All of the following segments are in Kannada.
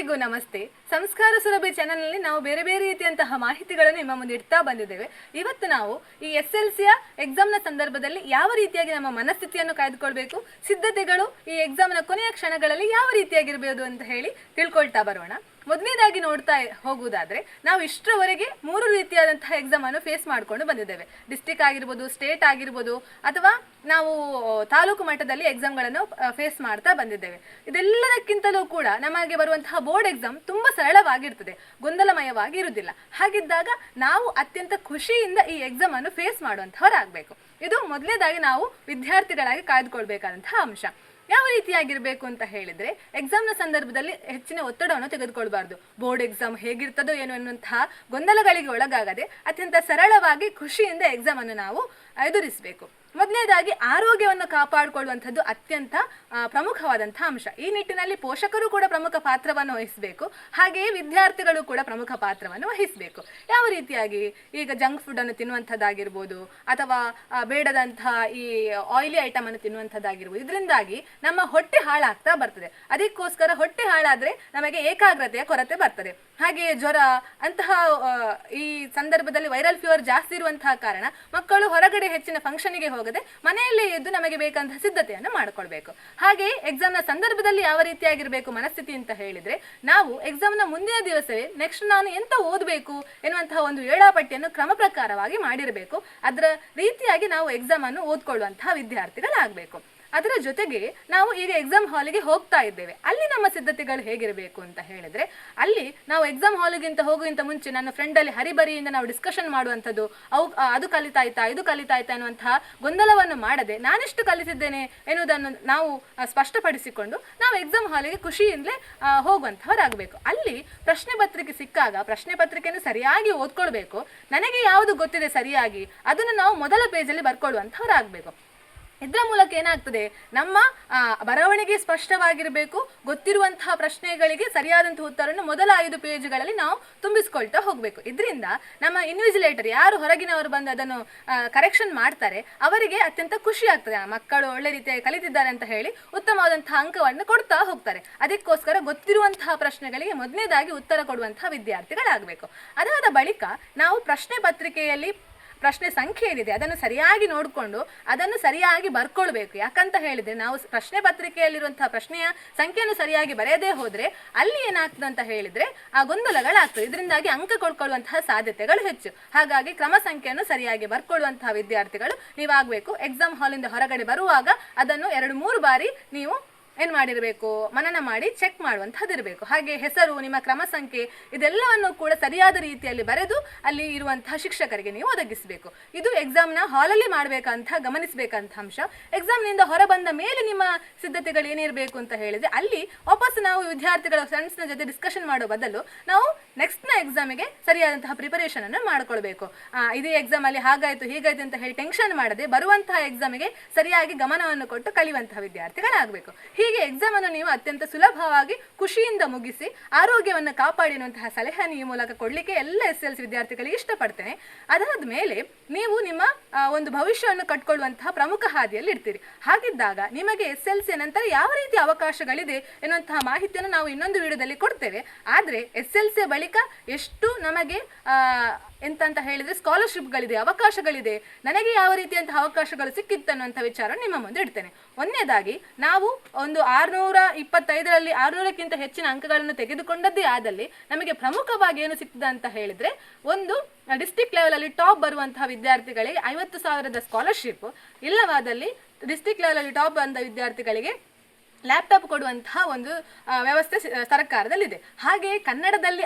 ಎಲ್ಲರಿಗೂ ನಮಸ್ತೆ. ಸಂಸ್ಕಾರ ಸುರಭಿ ಚಾನೆಲ್ನಲ್ಲಿ ನಾವು ಬೇರೆ ಬೇರೆ ರೀತಿಯಂತಹ ಮಾಹಿತಿಗಳನ್ನು ನಿಮ್ಮ ಮುಂದೆ ಇಡ್ತಾ ಬಂದಿದ್ದೇವೆ. ಇವತ್ತು ನಾವು ಈ SLCಯ ಎಕ್ಸಾಮ್ನ ಸಂದರ್ಭದಲ್ಲಿ ಯಾವ ರೀತಿಯಾಗಿ ನಮ್ಮ ಮನಸ್ಥಿತಿಯನ್ನು ಕಾಯ್ದುಕೊಳ್ಬೇಕು, ಸಿದ್ಧತೆಗಳು ಈ ಎಕ್ಸಾಮ್ನ ಕೊನೆಯ ಕ್ಷಣಗಳಲ್ಲಿ ಯಾವ ರೀತಿಯಾಗಿರಬಹುದು ಅಂತ ಹೇಳಿ ತಿಳ್ಕೊಳ್ತಾ ಬರೋಣ. ಮೊದಲನೇದಾಗಿ ನೋಡ್ತಾ ಹೋಗುವುದಾದ್ರೆ ನಾವು ಇಷ್ಟರವರೆಗೆ 3 ರೀತಿಯಾದಂತಹ ಎಕ್ಸಾಮ್ ಅನ್ನು ಫೇಸ್ ಮಾಡಿಕೊಂಡು ಬಂದಿದ್ದೇವೆ. ಡಿಸ್ಟ್ರಿಕ್ಟ್ ಆಗಿರ್ಬೋದು, ಸ್ಟೇಟ್ ಆಗಿರ್ಬೋದು, ಅಥವಾ ನಾವು ತಾಲೂಕು ಮಟ್ಟದಲ್ಲಿ ಎಕ್ಸಾಮ್ಗಳನ್ನು ಫೇಸ್ ಮಾಡ್ತಾ ಬಂದಿದ್ದೇವೆ. ಇದೆಲ್ಲದಕ್ಕಿಂತಲೂ ಕೂಡ ನಮಗೆ ಬರುವಂತಹ ಬೋರ್ಡ್ ಎಕ್ಸಾಮ್ ತುಂಬಾ ಸರಳವಾಗಿರ್ತದೆ, ಗೊಂದಲಮಯವಾಗಿ ಇರುವುದಿಲ್ಲ. ಹಾಗಿದ್ದಾಗ ನಾವು ಅತ್ಯಂತ ಖುಷಿಯಿಂದ ಈ ಎಕ್ಸಾಮ್ ಅನ್ನು ಫೇಸ್ ಮಾಡುವಂತಹವರಾಗಬೇಕು. ಇದು ಮೊದಲನೇದಾಗಿ ನಾವು ವಿದ್ಯಾರ್ಥಿಗಳಾಗಿ ಕಾಯ್ದುಕೊಳ್ಬೇಕಾದಂತಹ ಅಂಶ. ಯಾವ ರೀತಿಯಾಗಿರಬೇಕು ಅಂತ ಹೇಳಿದ್ರೆ, ಎಕ್ಸಾಮ್ನ ಸಂದರ್ಭದಲ್ಲಿ ಹೆಚ್ಚಿನ ಒತ್ತಡವನ್ನು ತೆಗೆದುಕೊಳ್ಬಾರ್ದು. ಬೋರ್ಡ್ ಎಕ್ಸಾಮ್ ಹೇಗಿರ್ತದೋ ಏನೋ ಎನ್ನುವಂತಹ ಗೊಂದಲಗಳಿಗೆ ಒಳಗಾಗದೆ ಅತ್ಯಂತ ಸರಳವಾಗಿ ಖುಷಿಯಿಂದ ಎಕ್ಸಾಮ್ ಅನ್ನು ನಾವು ಎದುರಿಸಬೇಕು. ಮೊದಲನೇದಾಗಿ ಆರೋಗ್ಯವನ್ನು ಕಾಪಾಡಿಕೊಳ್ಳುವಂಥದ್ದು ಅತ್ಯಂತ ಪ್ರಮುಖವಾದಂತಹ ಅಂಶ. ಈ ನಿಟ್ಟಿನಲ್ಲಿ ಪೋಷಕರು ಕೂಡ ಪ್ರಮುಖ ಪಾತ್ರವನ್ನು ವಹಿಸಬೇಕು, ಹಾಗೆಯೇ ವಿದ್ಯಾರ್ಥಿಗಳು ಕೂಡ ಪ್ರಮುಖ ಪಾತ್ರವನ್ನು ವಹಿಸಬೇಕು. ಯಾವ ರೀತಿಯಾಗಿ, ಈಗ ಜಂಕ್ ಫುಡ್ ಅನ್ನು ತಿನ್ನುವಂಥದ್ದಾಗಿರ್ಬೋದು, ಅಥವಾ ಬೇಡದಂತಹ ಈ ಆಯಿಲಿ ಐಟಮ್ ಅನ್ನು ತಿನ್ನುವಂಥದ್ದಾಗಿರ್ಬೋದು, ಇದರಿಂದಾಗಿ ನಮ್ಮ ಹೊಟ್ಟೆ ಹಾಳಾಗ್ತಾ ಬರ್ತದೆ. ಅದಕ್ಕೋಸ್ಕರ ಹೊಟ್ಟೆ ಹಾಳಾದ್ರೆ ನಮಗೆ ಏಕಾಗ್ರತೆಯ ಕೊರತೆ ಬರ್ತದೆ. ಹಾಗೆಯೇ ಜ್ವರ ಅಂತಹ ಈ ಸಂದರ್ಭದಲ್ಲಿ ವೈರಲ್ ಫೀವರ್ ಜಾಸ್ತಿ ಇರುವಂತಹ ಕಾರಣ ಮಕ್ಕಳು ಹೊರಗಡೆ ಹೆಚ್ಚಿನ ಫಂಕ್ಷನ್ಗೆ ಹೋಗದೆ ಮನೆಯಲ್ಲೇ ಇದ್ದು ನಮಗೆ ಬೇಕಂತಹ ಸಿದ್ಧತೆಯನ್ನು ಮಾಡಿಕೊಳ್ಬೇಕು. ಹಾಗೆ ಎಕ್ಸಾಮ್ನ ಸಂದರ್ಭದಲ್ಲಿ ಯಾವ ರೀತಿಯಾಗಿರಬೇಕು ಮನಸ್ಥಿತಿ ಅಂತ ಹೇಳಿದ್ರೆ, ನಾವು ಎಕ್ಸಾಮ್ನ ಮುಂದಿನ ದಿವಸವೇ ನೆಕ್ಸ್ಟ್ ನಾನು ಎಂತ ಓದಬೇಕು ಎನ್ನುವಂತಹ ಒಂದು ವೇಳಾಪಟ್ಟಿಯನ್ನು ಕ್ರಮ ಪ್ರಕಾರವಾಗಿ ಮಾಡಿರಬೇಕು. ಅದರ ರೀತಿಯಾಗಿ ನಾವು ಎಕ್ಸಾಮ್ ಅನ್ನು ಓದ್ಕೊಳ್ಳುವಂತಹ ವಿದ್ಯಾರ್ಥಿಗಳಾಗಬೇಕು. ಅದರ ಜೊತೆಗೆ ನಾವು ಈಗ ಎಕ್ಸಾಮ್ ಹಾಲಿಗೆ ಹೋಗ್ತಾ ಇದ್ದೇವೆ, ಅಲ್ಲಿ ನಮ್ಮ ಸಿದ್ಧತೆಗಳು ಹೇಗಿರಬೇಕು ಅಂತ ಹೇಳಿದ್ರೆ, ಅಲ್ಲಿ ನಾವು ಎಕ್ಸಾಮ್ ಹಾಲಿಗಿಂತ ಹೋಗುವಂತ ಮುಂಚೆ ನನ್ನ ಫ್ರೆಂಡಲ್ಲಿ ಹರಿಬರಿಯಿಂದ ನಾವು ಡಿಸ್ಕಷನ್ ಮಾಡುವಂಥದ್ದು, ಅದು ಕಲಿತಾಯ್ತಾ ಇದು ಕಲಿತಾಯ್ತಾ ಎನ್ನುವಂತಹ ಗೊಂದಲವನ್ನು ಮಾಡದೆ ನಾನೆಷ್ಟು ಕಲಿತಿದ್ದೇನೆ ಎನ್ನುವುದನ್ನು ನಾವು ಸ್ಪಷ್ಟಪಡಿಸಿಕೊಂಡು ನಾವು ಎಕ್ಸಾಮ್ ಹಾಲಿಗೆ ಖುಷಿಯಿಂದಲೇ ಹೋಗುವಂಥವರಾಗಬೇಕು. ಅಲ್ಲಿ ಪ್ರಶ್ನೆ ಪತ್ರಿಕೆ ಸಿಕ್ಕಾಗ ಪ್ರಶ್ನೆ ಪತ್ರಿಕೆಯನ್ನು ಸರಿಯಾಗಿ ಓದ್ಕೊಳ್ಬೇಕು. ನನಗೆ ಯಾವುದು ಗೊತ್ತಿದೆ ಸರಿಯಾಗಿ ಅದನ್ನು ನಾವು ಮೊದಲ ಪೇಜಲ್ಲಿ ಬರ್ಕೊಳ್ಳುವಂಥವರಾಗಬೇಕು. ಇದರ ಮೂಲಕ ಏನಾಗ್ತದೆ, ನಮ್ಮ ಬರವಣಿಗೆ ಸ್ಪಷ್ಟವಾಗಿರಬೇಕು. ಗೊತ್ತಿರುವಂತಹ ಪ್ರಶ್ನೆಗಳಿಗೆ ಸರಿಯಾದಂತಹ ಉತ್ತರವನ್ನು ಮೊದಲ 5 ಪೇಜ್ಗಳಲ್ಲಿ ನಾವು ತುಂಬಿಸ್ಕೊಳ್ತಾ ಹೋಗಬೇಕು. ಇದರಿಂದ ನಮ್ಮ ಇನ್ವಿಜಿಲೇಟರ್ ಯಾರು ಹೊರಗಿನವರು ಬಂದು ಅದನ್ನು ಕರೆಕ್ಷನ್ ಮಾಡ್ತಾರೆ ಅವರಿಗೆ ಅತ್ಯಂತ ಖುಷಿ ಆಗ್ತದೆ. ಮಕ್ಕಳು ಒಳ್ಳೆ ರೀತಿಯಾಗಿ ಕಲಿತಿದ್ದಾರೆ ಅಂತ ಹೇಳಿ ಉತ್ತಮವಾದಂತಹ ಅಂಕವನ್ನು ಕೊಡ್ತಾ ಹೋಗ್ತಾರೆ. ಅದಕ್ಕೋಸ್ಕರ ಗೊತ್ತಿರುವಂತಹ ಪ್ರಶ್ನೆಗಳಿಗೆ ಮೊದಲನೇದಾಗಿ ಉತ್ತರ ಕೊಡುವಂತಹ ವಿದ್ಯಾರ್ಥಿಗಳಾಗಬೇಕು. ಅದಾದ ಬಳಿಕ ನಾವು ಪ್ರಶ್ನೆ ಪತ್ರಿಕೆಯಲ್ಲಿ ಪ್ರಶ್ನೆ ಸಂಖ್ಯೆ ಏನಿದೆ ಅದನ್ನು ಸರಿಯಾಗಿ ನೋಡಿಕೊಂಡು ಅದನ್ನು ಸರಿಯಾಗಿ ಬರ್ಕೊಳ್ಬೇಕು. ಯಾಕಂತ ಹೇಳಿದ್ರೆ, ನಾವು ಪ್ರಶ್ನೆ ಪತ್ರಿಕೆಯಲ್ಲಿರುವಂತಹ ಪ್ರಶ್ನೆಯ ಸಂಖ್ಯೆಯನ್ನು ಸರಿಯಾಗಿ ಬರೆಯದೇ ಹೋದ್ರೆ ಅಲ್ಲಿ ಏನಾಗ್ತದೆ ಅಂತ ಹೇಳಿದ್ರೆ ಆ ಗೊಂದಲಗಳಾಗ್ತದೆ. ಇದರಿಂದಾಗಿ ಅಂಕ ಕೊಡ್ಕೊಳ್ಳುವಂತಹ ಸಾಧ್ಯತೆಗಳು ಹೆಚ್ಚು. ಹಾಗಾಗಿ ಕ್ರಮ ಸಂಖ್ಯೆಯನ್ನು ಸರಿಯಾಗಿ ಬರ್ಕೊಳ್ಳುವಂತಹ ವಿದ್ಯಾರ್ಥಿಗಳು ನೀವಾಗಬೇಕು. ಎಕ್ಸಾಮ್ ಹಾಲಿಂದ ಹೊರಗಡೆ ಬರುವಾಗ ಅದನ್ನು 2-3 ಬಾರಿ ನೀವು ಏನು ಮಾಡಿರಬೇಕು, ಮನನ ಮಾಡಿ ಚೆಕ್ ಮಾಡುವಂಥದ್ದಿರಬೇಕು. ಹಾಗೆ ಹೆಸರು, ನಿಮ್ಮ ಕ್ರಮ ಸಂಖ್ಯೆ ಇದೆಲ್ಲವನ್ನು ಕೂಡ ಸರಿಯಾದ ರೀತಿಯಲ್ಲಿ ಬರೆದು ಅಲ್ಲಿ ಇರುವಂತಹ ಶಿಕ್ಷಕರಿಗೆ ನೀವು ಒದಗಿಸಬೇಕು. ಇದು ಎಕ್ಸಾಮ್ನ ಹಾಲಲ್ಲಿ ಮಾಡಬೇಕಂತ ಗಮನಿಸಬೇಕಂತ ಅಂಶ. ಎಕ್ಸಾಮ್ನಿಂದ ಹೊರ ಬಂದ ಮೇಲೆ ನಿಮ್ಮ ಸಿದ್ಧತೆಗಳು ಏನಿರಬೇಕು ಅಂತ ಹೇಳಿದ್ರೆ, ಅಲ್ಲಿ ವಾಪಸ್ ನಾವು ವಿದ್ಯಾರ್ಥಿಗಳ ಫ್ರೆಂಡ್ಸ್ನ ಜೊತೆ ಡಿಸ್ಕಷನ್ ಮಾಡೋ ಬದಲು ನಾವು ನೆಕ್ಸ್ಟ್ನ ಎಕ್ಸಾಮಿಗೆ ಸರಿಯಾದಂತಹ ಪ್ರಿಪರೇಷನ್ ಅನ್ನು ಮಾಡಿಕೊಳ್ಬೇಕು. ಇದೇ ಎಕ್ಸಾಮಲ್ಲಿ ಹಾಗಾಯಿತು ಹೀಗಾಯ್ತು ಅಂತ ಹೇಳಿ ಟೆನ್ಷನ್ ಮಾಡದೆ ಬರುವಂತಹ ಎಕ್ಸಾಮಿಗೆ ಸರಿಯಾಗಿ ಗಮನವನ್ನು ಕೊಟ್ಟು ಕಲಿಯುವಂತಹ ವಿದ್ಯಾರ್ಥಿಗಳಾಗಬೇಕು. ಹೀಗೆ ಎಕ್ಸಾಮ್ ಅನ್ನು ನೀವು ಅತ್ಯಂತ ಸುಲಭವಾಗಿ ಖುಷಿಯಿಂದ ಮುಗಿಸಿ ಆರೋಗ್ಯವನ್ನು ಕಾಪಾಡಿರುವಂತಹ ಸಲಹೆ ಈ ಮೂಲಕ ಕೊಡಲಿಕ್ಕೆ ಎಲ್ಲ SLC ವಿದ್ಯಾರ್ಥಿಗಳಿಗೆ ಇಷ್ಟಪಡ್ತೇನೆ. ಅದಾದ ಮೇಲೆ ನೀವು ನಿಮ್ಮ ಒಂದು ಭವಿಷ್ಯವನ್ನು ಕಟ್ಕೊಳ್ಳುವಂತಹ ಪ್ರಮುಖ ಹಾದಿಯಲ್ಲಿ ಇರ್ತೀರಿ. ಹಾಗಿದ್ದಾಗ ನಿಮಗೆ SLC ನಂತರ ಯಾವ ರೀತಿ ಅವಕಾಶಗಳಿದೆ ಎನ್ನುವಂತಹ ಮಾಹಿತಿಯನ್ನು ನಾವು ಇನ್ನೊಂದು ವಿಡಿಯೋದಲ್ಲಿ ಕೊಡ್ತೇವೆ. ಆದರೆ SLC ಬಳಿಕ ಎಷ್ಟು ನಮಗೆ ಎಂತ ಹೇಳಿದ್ರೆ ಸ್ಕಾಲರ್ಶಿಪ್ಗಳಿದೆ, ಅವಕಾಶಗಳಿದೆ, ನನಗೆ ಯಾವ ರೀತಿಯಂತಹ ಅವಕಾಶಗಳು ಸಿಕ್ಕಿತ್ತು ಅನ್ನುವಂಥ ವಿಚಾರ ನಿಮ್ಮ ಮುಂದೆ ಇಡ್ತೇನೆ. ಒಂದನೇದಾಗಿ ನಾವು ಒಂದು 625ರಲ್ಲಿ 600ಕ್ಕಿಂತ ಹೆಚ್ಚಿನ ಅಂಕಗಳನ್ನು ತೆಗೆದುಕೊಂಡದ್ದೇ ಆದಲ್ಲಿ ನಮಗೆ ಪ್ರಮುಖವಾಗಿ ಏನು ಸಿಗ್ತದೆ ಅಂತ ಹೇಳಿದ್ರೆ, ಒಂದು ಡಿಸ್ಟ್ರಿಕ್ಟ್ ಲೆವೆಲಲ್ಲಿ ಟಾಪ್ ಬರುವಂತಹ ವಿದ್ಯಾರ್ಥಿಗಳಿಗೆ 50,000ದ ಸ್ಕಾಲರ್ಶಿಪ್, ಇಲ್ಲವಾದಲ್ಲಿ ಡಿಸ್ಟ್ರಿಕ್ಟ್ ಲೆವೆಲಲ್ಲಿ ಟಾಪ್ ಬಂದ ವಿದ್ಯಾರ್ಥಿಗಳಿಗೆ ಲ್ಯಾಪ್ಟಾಪ್ ಕೊಡುವಂತಹ ಒಂದು ವ್ಯವಸ್ಥೆ ಸರ್ಕಾರದಲ್ಲಿದೆ. ಹಾಗೆಯೇ ಕನ್ನಡದಲ್ಲಿ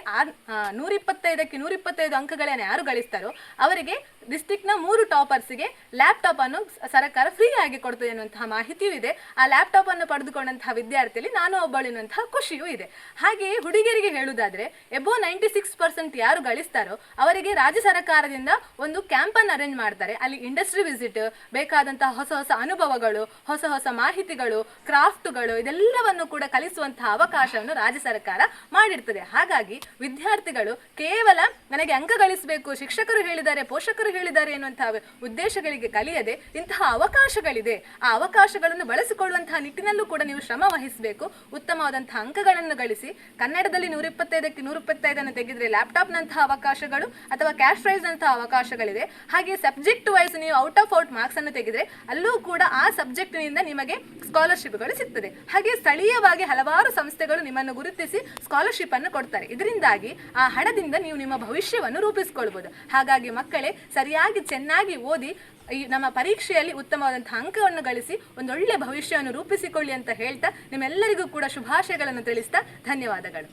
125ಕ್ಕೆ 125 ಅಂಕಗಳನ್ನು ಯಾರು ಗಳಿಸ್ತಾರೋ ಅವರಿಗೆ ಡಿಸ್ಟ್ರಿಕ್ಟ್ನ 3 ಟಾಪರ್ಸ್ಗೆ ಲ್ಯಾಪ್ಟಾಪ್ ಅನ್ನು ಸರ್ಕಾರ ಫ್ರೀ ಆಗಿ ಕೊಡ್ತದೆ ಎನ್ನುವಂತಹ ಮಾಹಿತಿಯೂ ಇದೆ. ಆ ಲ್ಯಾಪ್ಟಾಪ್ ಅನ್ನು ಪಡೆದುಕೊಂಡಂತಹ ವಿದ್ಯಾರ್ಥಿಯಲ್ಲಿ ನಾನು ಒಬ್ಬಳು ಎನ್ನುವಂತಹ ಖುಷಿಯೂ ಇದೆ. ಹಾಗೆಯೇ ಹುಡುಗಿಯರಿಗೆ ಹೇಳುವುದಾದ್ರೆ, ಎಬೋ 96% ಯಾರು ಗಳಿಸ್ತಾರೋ ಅವರಿಗೆ ರಾಜ್ಯ ಸರ್ಕಾರದಿಂದ ಒಂದು ಕ್ಯಾಂಪ್ ಅನ್ನು ಅರೇಂಜ್ ಮಾಡ್ತಾರೆ. ಅಲ್ಲಿ ಇಂಡಸ್ಟ್ರಿ ವಿಸಿಟ್, ಬೇಕಾದಂತಹ ಹೊಸ ಹೊಸ ಅನುಭವಗಳು, ಹೊಸ ಹೊಸ ಮಾಹಿತಿಗಳು, ಕ್ರಾಫ್ಟ್ಗಳು, ಸಂಖ್ಯೆಗಳು ಇದೆಲ್ಲವನ್ನು ಕೂಡ ಕಲಿಸುವಂತಹ ಅವಕಾಶವನ್ನು ರಾಜ್ಯ ಸರ್ಕಾರ ಮಾಡಿರ್ತದೆ. ಹಾಗಾಗಿ ವಿದ್ಯಾರ್ಥಿಗಳು ಕೇವಲ ನನಗೆ ಅಂಕ ಗಳಿಸಬೇಕು, ಶಿಕ್ಷಕರು ಹೇಳಿದ್ದಾರೆ, ಪೋಷಕರು ಹೇಳಿದ್ದಾರೆ ಎನ್ನುವಂತಹ ಉದ್ದೇಶಗಳಿಗೆ ಕಲಿಯದೆ ಇಂತಹ ಅವಕಾಶಗಳಿದೆ, ಆ ಅವಕಾಶಗಳನ್ನು ಬಳಸಿಕೊಳ್ಳುವಂತಹ ನಿಟ್ಟಿನಲ್ಲೂ ಕೂಡ ನೀವು ಶ್ರಮ ವಹಿಸಬೇಕು. ಉತ್ತಮವಾದಂತಹ ಅಂಕಗಳನ್ನು ಗಳಿಸಿ ಕನ್ನಡದಲ್ಲಿ 125ಕ್ಕೆ 125 ತೆಗೆದ್ರೆ ಲ್ಯಾಪ್ಟಾಪ್ನಂತಹ ಅವಕಾಶಗಳು ಅಥವಾ ಕ್ಯಾಶ್ ಪ್ರೈಸ್ ನಂತಹ ಅವಕಾಶಗಳಿದೆ. ಹಾಗೆ ಸಬ್ಜೆಕ್ಟ್ ವೈಸ್ ನೀವು ಔಟ್ ಆಫ್ ಮಾರ್ಕ್ಸ್ ಅನ್ನು ತೆಗೆದ್ರೆ ಅಲ್ಲೂ ಕೂಡ ಆ ಸಬ್ಜೆಕ್ಟ್ ನಿಂದ ನಿಮಗೆ ಸ್ಕಾಲರ್ಶಿಪ್ಗಳು ಸಿಗ್ತದೆ. ಹಾಗೆ ಸ್ಥಳೀಯವಾಗಿ ಹಲವಾರು ಸಂಸ್ಥೆಗಳು ನಿಮ್ಮನ್ನು ಗುರುತಿಸಿ ಸ್ಕಾಲರ್ಶಿಪ್ ಅನ್ನು ಕೊಡ್ತಾರೆ. ಇದರಿಂದಾಗಿ ಆ ಹಣದಿಂದ ನೀವು ನಿಮ್ಮ ಭವಿಷ್ಯವನ್ನು ರೂಪಿಸಿಕೊಳ್ಬಹುದು. ಹಾಗಾಗಿ ಮಕ್ಕಳೇ ಸರಿಯಾಗಿ ಚೆನ್ನಾಗಿ ಓದಿ ಈ ನಮ್ಮ ಪರೀಕ್ಷೆಯಲ್ಲಿ ಉತ್ತಮವಾದಂತಹ ಅಂಕವನ್ನು ಗಳಿಸಿ ಒಂದೊಳ್ಳೆ ಭವಿಷ್ಯವನ್ನು ರೂಪಿಸಿಕೊಳ್ಳಿ ಅಂತ ಹೇಳ್ತಾ ನಿಮ್ಮೆಲ್ಲರಿಗೂ ಕೂಡ ಶುಭಾಶಯಗಳನ್ನು ತಿಳಿಸ್ತಾ ಧನ್ಯವಾದಗಳು.